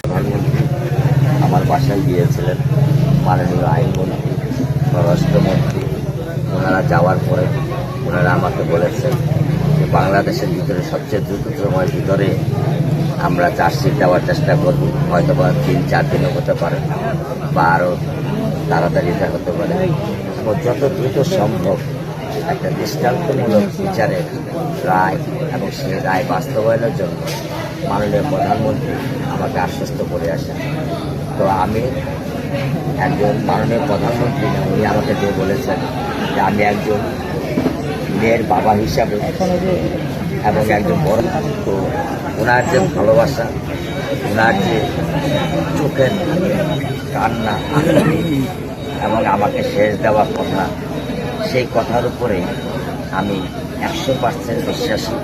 প্রধানমন্ত্রী আমার বাসায় গিয়েছিলেন, মাননীয় আইনমন্ত্রী, স্বরাষ্ট্রমন্ত্রী। ওনারা যাওয়ার পরে ওনারা আমাকে বলেছেন যে বাংলাদেশের ভিতরে সবচেয়ে দ্রুত সময়ের ভিতরে আমরা চার্জশিট দেওয়ার চেষ্টা করব। হয়তো বা 3-4 দিনও হতে পারে বা আরও তাড়াতাড়ি এটা হতে পারে। যত দ্রুত সম্ভব একটা দৃষ্টান্তমূলক বিচারের রায় এবং সেই রায় বাস্তবায়নের জন্য মাননীয় প্রধানমন্ত্রী আমাকে আশ্বস্ত করে আসেন। তো আমি একজন মাননীয় প্রধানমন্ত্রী না, উনি আমাকে দিয়ে বলেছেন যে আমি একজন মেয়ের বাবা হিসাবে এবং একজন বড়, তো ওনার যে ভালোবাসা, ওনার যে চোখের কান্না এবং আমাকে শেষ দেওয়া কথা, সেই কথার উপরে আমি 100% বিশ্বাসী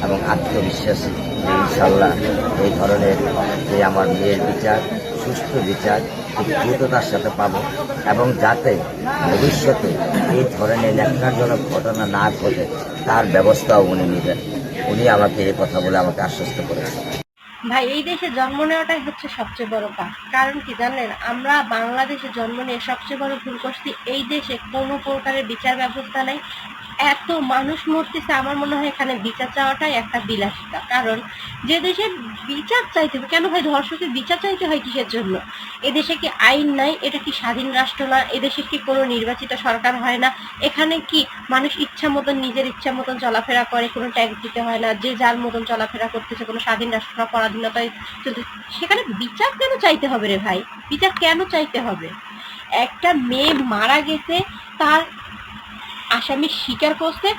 এবং আত্মবিশ্বাসী যে ইনশাল্লাহ এই ধরনের যে আমার মেয়ের বিচার, সুষ্ঠু বিচার খুব দ্রুততার সাথে পাবো এবং যাতে ভবিষ্যতে এই ধরনের ন্যাক্কারজনক ঘটনা না ঘটে তার ব্যবস্থাও উনি নেবেন। উনি আমাকে এই কথা বলে আমাকে আশ্বস্ত করেছেন। ভাই, এই দেশে জন্ম নেওয়াটাই হচ্ছে সবচেয়ে বড় পাপ। কারণ কি জানেন, আমরা বাংলাদেশে জন্ম নিয়ে সবচেয়ে বড় ভুল করছি, এই দেশে কোনো প্রকারের বিচার ব্যবস্থা নেই। এত মানুষ মরতেছে, আমার মনে হয় এখানে বিচার চাওয়াটাই একটা বিলাসিতা। কারণ যে দেশে বিচার চাইতে হবে, কেন ভাই ধর্ষকের বিচার চাইতে হয় কিসের জন্য? এদেশে কি আইন নাই? এটা কি স্বাধীন রাষ্ট্র না? এদেশে কি কোনো নির্বাচিত সরকার হয় না? এখানে কি মানুষ ইচ্ছা মতন নিজের ইচ্ছা মতন চলাফেরা করে, কোনো ট্যাক্স দিতে হয় না, যে যার মতন চলাফেরা করতেছে, কোনো স্বাধীন রাষ্ট্র না, পরাধীনতায় চলতে? সেখানে বিচার কেন চাইতে হবে রে ভাই? বিচার কেন চাইতে হবে? একটা মেয়ে মারা গেছে, তার আসামি স্বীকার করছে,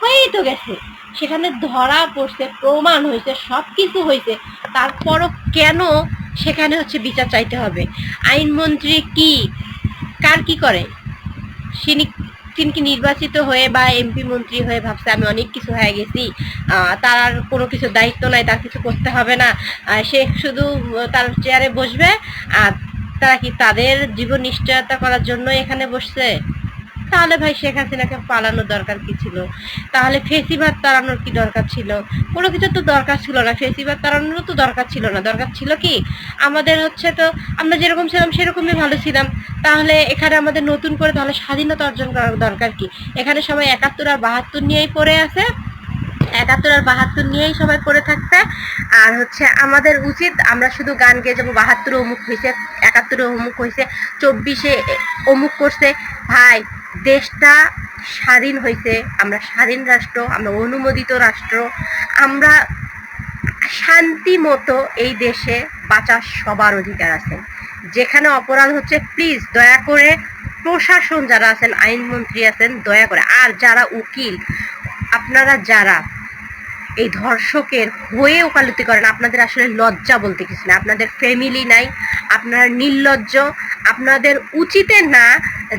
হয়েই তো গেছে, সেখানে ধরা পড়ছে, প্রমাণ হয়েছে, সব কিছু হয়েছে, তারপরও কেন সেখানে হচ্ছে বিচার চাইতে হবে? আইনমন্ত্রী কি কার কি করে? তিনি কি নির্বাচিত হয়ে বা এমপি মন্ত্রী হয়ে ভাবছে আমি অনেক কিছু হয়ে গেছি, তার আর কোনো কিছু দায়িত্ব নাই, তার কিছু করতে হবে না, সে শুধু তার চেয়ারে বসবে? আর তারা কি তাদের জীবন নিশ্চয়তা করার জন্য এখানে বসছে? তাহলে ভাই শেখ হাসিনাকে পালানোর দরকার কি ছিল? তাহলে ফেসিবাদ তাড়ানোর কি দরকার ছিল? কোনো কিছু তো দরকার ছিল না। ফেসিবাদ তাড়ানোরও তো দরকার ছিল না। দরকার ছিল কি আমাদের হচ্ছে, তো আমরা যেরকম ছিলাম সেরকমই ভালো ছিলাম। তাহলে এখানে আমাদের নতুন করে তাহলে স্বাধীনতা অর্জন করার দরকার কি? এখানে সবাই 71 আর 72 নিয়েই পড়ে আছে, 71 আর 72 নিয়েই সবাই পড়ে থাকতে। আর হচ্ছে আমাদের উচিত আমরা শুধু গান গেয়ে যাবো 72 অমুক হয়েছে, 71 অমুক হয়েছে, 24 অমুক করছে। ভাই, দেশটা স্বাধীন হয়েছে, আমরা স্বাধীন রাষ্ট্র, আমরা অনুমোদিত রাষ্ট্র, আমরা শান্তি মতো এই দেশে বাঁচার সবার অধিকার আছে। যেখানে অপরাধ হচ্ছে, প্লিজ দয়া করে প্রশাসন যারা আছেন, আইনমন্ত্রী আছেন, দয়া করে, আর যারা উকিল, আপনারা যারা এই ধর্ষকের হয়ে ওকালতি করেন, আপনাদের আসলে লজ্জা বলতে কিছু না। আপনাদের ফ্যামিলি নাই, আপনারা নির্লজ্জ। আপনাদের উচিতে না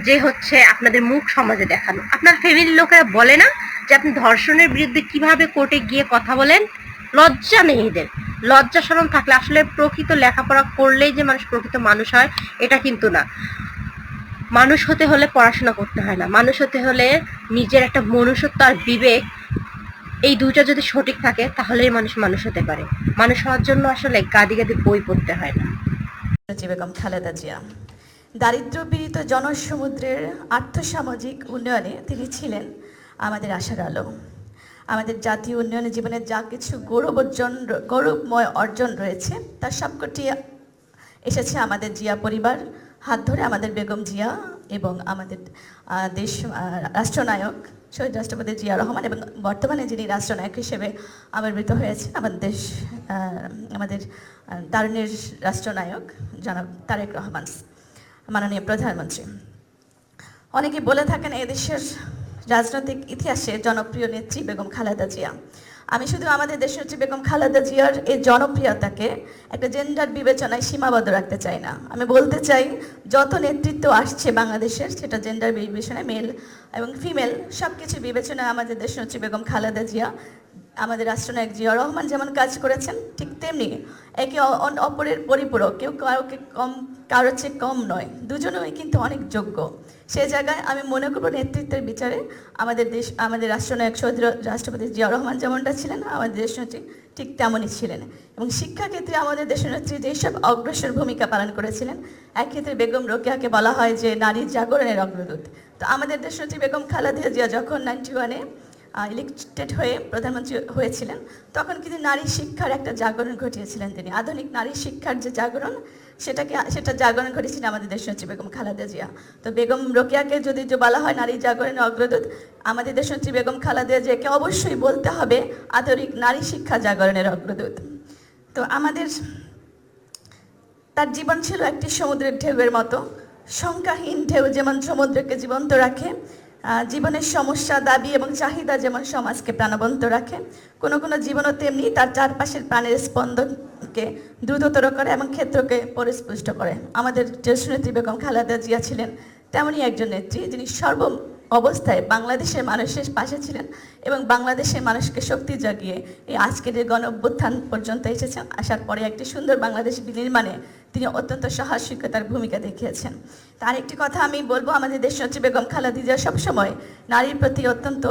যে হচ্ছে আপনাদের মুখ সমাজে দেখানো। আপনার ফ্যামিলির লোকেরা বলে না যে আপনি ধর্ষণের বিরুদ্ধে কিভাবে কোর্টে গিয়ে কথা বলেন? লজ্জা নেই এদের। লজ্জা শরম থাকলে আসলে প্রকৃত লেখাপড়া করলেই যে মানুষ প্রকৃত মানুষ হয় এটা কিন্তু না। মানুষ হতে হলে পড়াশোনা করতে হয় না, মানুষ হতে হলে নিজের একটা মনুষ্যত্ব আর বিবেক, এই দুইটা যদি সঠিক থাকে তাহলেই মানুষ মানুষ হতে পারে। মানুষ হওয়ার জন্য আসলে গাদি গাদি বই পড়তে হয় না। বেগম খালেদা জিয়া দারিদ্র পীড়িত জনসমুদ্রের আর্থসামাজিক উন্নয়নে তিনি ছিলেন আমাদের আশার আলো। আমাদের জাতীয় উন্নয়নে জীবনে যা কিছু গৌরবময় অর্জন রয়েছে তার সবকটি এসেছে আমাদের জিয়া পরিবার হাত ধরে। আমাদের বেগম জিয়া এবং আমাদের দেশ রাষ্ট্রনায়ক শহীদ রাষ্ট্রপতি জিয়া রহমান এবং বর্তমানে যিনি রাষ্ট্রনায়ক হিসেবে আবির্ভূত হয়েছেন আমাদের তারুণ্যের রাষ্ট্রনায়ক জনাব তারেক রহমান, মাননীয় প্রধানমন্ত্রী। অনেকে বলে থাকেন এদেশের রাজনৈতিক ইতিহাসে জনপ্রিয় নেত্রী বেগম খালেদা জিয়া। আমি শুধু আমাদের দেশনেত্রী বেগম খালেদা জিয়ার এই জনপ্রিয়তাকে একটা জেন্ডার বিবেচনায় সীমাবদ্ধ রাখতে চাই না। আমি বলতে চাই যত নেতৃত্ব আসছে বাংলাদেশের, সেটা জেন্ডার বিবেচনায় মেল এবং ফিমেল সব কিছু বিবেচনায় আমাদের দেশনেত্রী বেগম খালেদা জিয়া আমাদের রাষ্ট্রনায়ক জিয়া রহমান যেমন কাজ করেছেন, ঠিক তেমনি একে অপরের পরিপূরক, কেউ কাউকে কারোর চেয়ে কম নয়, দুজনেই কিন্তু অনেক যোগ্য। সেই জায়গায় আমি মনে করব নেতৃত্বের বিচারে আমাদের রাষ্ট্রনায়ক শহীদ রাষ্ট্রপতি জিয়া রহমান যেমনটা ছিলেন, আমাদের দেশনেত্রী ঠিক তেমনই ছিলেন। এবং শিক্ষাক্ষেত্রে আমাদের দেশনেত্রী যেসব অগ্রসর ভূমিকা পালন করেছিলেন, এক ক্ষেত্রে বেগম রোকেয়াকে বলা হয় যে নারী জাগরণের অগ্রদূত। তো আমাদের দেশনেত্রী বেগম খালেদা জিয়া যখন 91-এ ইলেক্টেড হয়ে প্রধানমন্ত্রী হয়েছিলেন, তখন কিন্তু নারী শিক্ষার একটা জাগরণ ঘটিয়েছিলেন তিনি। আধুনিক নারী শিক্ষার যে জাগরণ, সেটা জাগরণ ঘটেছিলেন আমাদের দেশনেত্রী বেগম খালেদা জিয়া। তো বেগম রোকেয়াকে যদি বলা হয় নারী জাগরণের অগ্রদূত, আমাদের দেশনেত্রী বেগম খালেদা জিয়াকে অবশ্যই বলতে হবে আধুনিক নারী শিক্ষা জাগরণের অগ্রদূত। তো তার জীবন ছিল একটি সমুদ্রের ঢেউয়ের মতো, সংখ্যাহীন ঢেউ যেমন সমুদ্রকে জীবন্ত রাখে, জীবনের সমস্যা, দাবি এবং চাহিদা যেমন সমাজকে প্রাণবন্ত রাখে, কোনো কোনো জীবনও তেমনি তার চারপাশের প্রাণের স্পন্দনকে দ্রুততর করে এবং ক্ষেত্রকে পরিস্পুষ্ট করে। আমাদের দেশনেত্রী বেগম খালেদা জিয়া ছিলেন তেমনই একজন নেত্রী, যিনি সর্ব অবস্থায় বাংলাদেশের মানুষের পাশে ছিলেন এবং বাংলাদেশের মানুষকে শক্তি জাগিয়ে এই আজকের গণ অভ্যুত্থান পর্যন্ত এসেছেন। আসার পরে একটি সুন্দর বাংলাদেশ বিনির্মাণে তিনি অত্যন্ত সাহসিকতার ভূমিকা দেখিয়েছেন। তার একটি কথা আমি বলবো, আমাদের দেশনেত্রী বেগম খালেদা জিয়া সবসময় নারীর প্রতি অত্যন্ত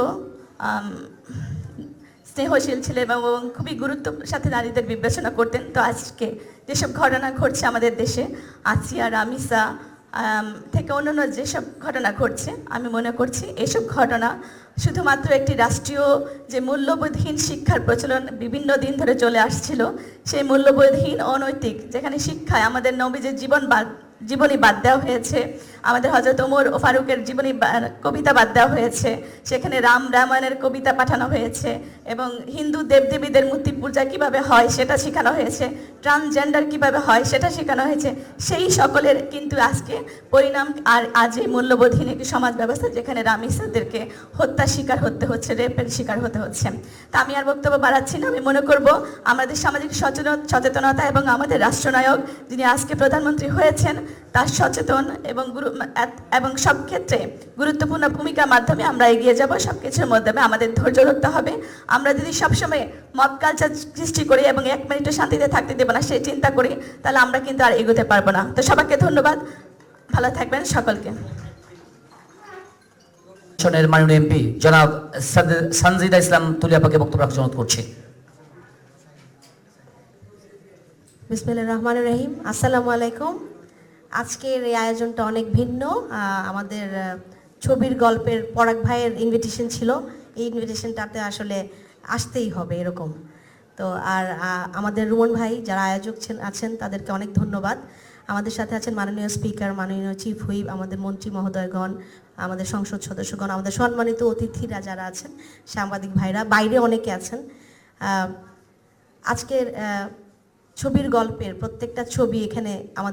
স্নেহশীল ছিলেন এবং খুবই গুরুত্বের সাথে নারীদের বিবেচনা করতেন। তো আজকে যেসব ঘটনা ঘটছে আমাদের দেশে, আসিয়া, রামিসা থেকে অন্যান্য যেসব ঘটনা ঘটছে, আমি মনে করছি এসব ঘটনা শুধুমাত্র একটি রাষ্ট্রীয় যে মূল্যবোধহীন শিক্ষার প্রচলন বিভিন্ন দিন ধরে চলে আসছিল, সেই মূল্যবোধহীন অনৈতিক, যেখানে শিক্ষায় আমাদের নবীজের জীবনী বাদ দেওয়া হয়েছে, আমাদের হযরত ওমর ও ফারুকের জীবনী কবিতা বাদ দেওয়া হয়েছে, সেখানে রামায়ণের কবিতা পাঠানো হয়েছে এবং হিন্দু দেবদেবীদের মূর্তি পূজা কিভাবে হয় সেটা শেখানো হয়েছে, ট্রান্সজেন্ডার কিভাবে হয় সেটা শেখানো হয়েছে। সেই সকলের কিন্তু আজকে পরিণাম আর আজ এই মূল্যবোধহীন একটি সমাজ ব্যবস্থা, যেখানে রামিসাদেরকে হত্যার শিকার হতে হচ্ছে, রেপের শিকার হতে হচ্ছে। তা আমি আর বক্তব্য বাড়াচ্ছি না। আমি মনে করব আমাদের সামাজিক সচেতনতা এবং আমাদের রাষ্ট্রনায়ক যিনি আজকে প্রধানমন্ত্রী হয়েছেন, তার সচেতন এবং সব ক্ষেত্রে গুরুত্বপূর্ণ ভূমিকার মাধ্যমে আমরা এগিয়ে যাব। সব কিছুর মধ্যে আমাদের ধৈর্য ধরতে হবে। আমরা যদি সবসময় মব কালচার সৃষ্টি করি এবং 1 মিনিটও শান্তিতে থাকতে দেবো না সেই চিন্তা করি, তাহলে আমরা কিন্তু আর এগোতে পারবো না। তো সবাইকে ধন্যবাদ, ভালো থাকবেন সকলকে। মাননীয় এমপি জনাব সানজিদা ইসলাম তুলিয়াপাকে বক্তব্য রাখার অনুরোধ করছি। বিসমিল্লাহির রহমানির রহিম। আসসালামু আলাইকুম। আজকের এই আয়োজনটা অনেক ভিন্ন। আমাদের ছবির গল্পের পরাগ ভাইয়ের ইনভিটেশন ছিল, এই ইনভিটেশনটাতে আসলে আসতেই হবে এরকম। তো আর আমাদের রুমন ভাই যারা আয়োজক আছেন তাদেরকে অনেক ধন্যবাদ। আমাদের সাথে আছেন মাননীয় স্পিকার, মাননীয় চিফ হুইপ, আমাদের মন্ত্রী মহোদয়গণ, আমাদের সংসদ সদস্যগণ, আমাদের সম্মানিত অতিথিরা যারা আছেন, সাংবাদিক ভাইরা, বাইরে অনেকে আছেন। আজকের ছবির গল্পের প্রত্যেকটা ছবি এখানে আমাদের